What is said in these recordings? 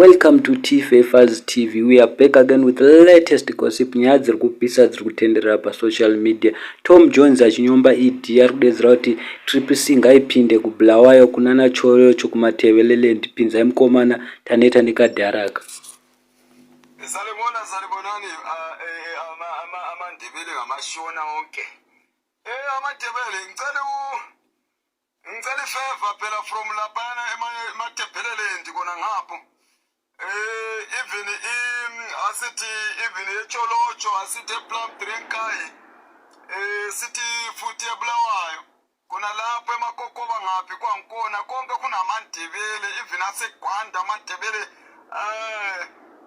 Welcome to TFFers TV. We are back again with the latest gossip. Nyaya dziri kupisa dziri kutenderera pa social media. Tom Jones achinyomba ED ari kudedzera kuti trip singaipinde ku Bulawayo kunana tsholotsho kumatebelele ndi pinzai mukomana taneta ndikadharaka. Salibonani amandebele ngamashona onke. Amadebele ngicela favor phela from lapana ematebelele ndikona ngapho. Even asiti even tsholotsho asiti plum drinkai city futhi eBulawayo kuna lapho emakokoba ngaphi kwankona konke kunamandebele even asegwanda amandebele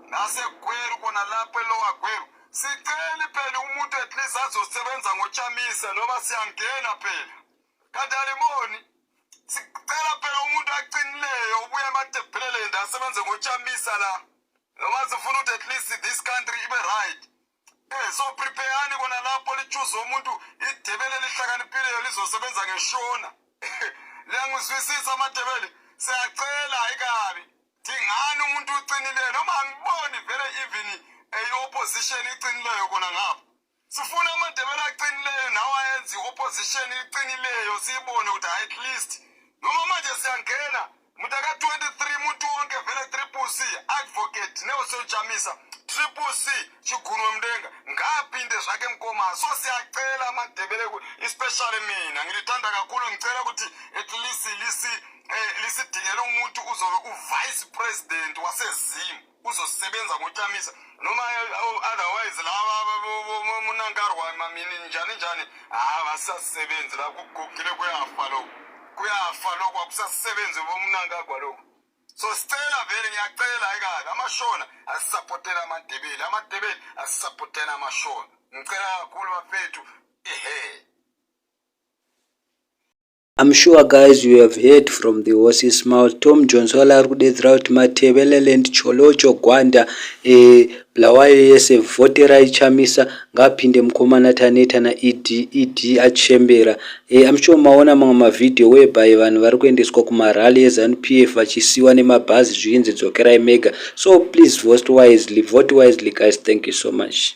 nasegweru kona lapho elowa gweru sicela phela umuntu at least azosebenza ngoChamisa noma siyangena phela kanti alimoni sicela phela umuntu aqinileyo ubuye amadebelele ndasebenze ngoChamisa la noma sifuna ukuthi at least this country ibe right. So prepareani kona lapho lichuza umuntu idebele lihlakaniphile lizosebenza ngeshona. Liyangizwisisa amadebele siyacela ayikabi dingani umuntu uqinileyo noma angiboni vele even opposition iqinileyo kona ngapha. Sifuna amadebele aqinileyo nawo ayenza opposition iqinileyo sibone ukuthi at least noma manje siyangena mutaka 23 muntu wonke vele triple C advocate neoso Chamisa triple C chiguno mdenga ngaphinde zvake mkoma so siyacela amadebele especially mina ngilithanda kakhulu ngicela ukuthi at least lisidingele umuntu uzobe uvice president wasezim uzosebenza ngoChamisa noma otherwise laba munankarwa mamini njani abasasebenzi la kugugile kuyafa lokho akusasebenzi bomunankarwa lokho. So sicela vele ngiyacela ayikabi amashona asisupportela amadebele asisupportela amashona ngicela kakhulu bafethu I'm sure guys you have heard from the horse's mouth. Tom Jones wala ari kudedzera kuti matebelele ndi tsholotsho gwanda Bulawayo yese votera iChamisa ngapinde mukomana taneta na ED rachembera. I'm sure maona mamwe mavideo whereby vanhu vari kuendeswa kumarali eZANU-PF vachisiwa nemabhazi zvinzi dzokera mega. So please vote wisely guys. Thank you so much.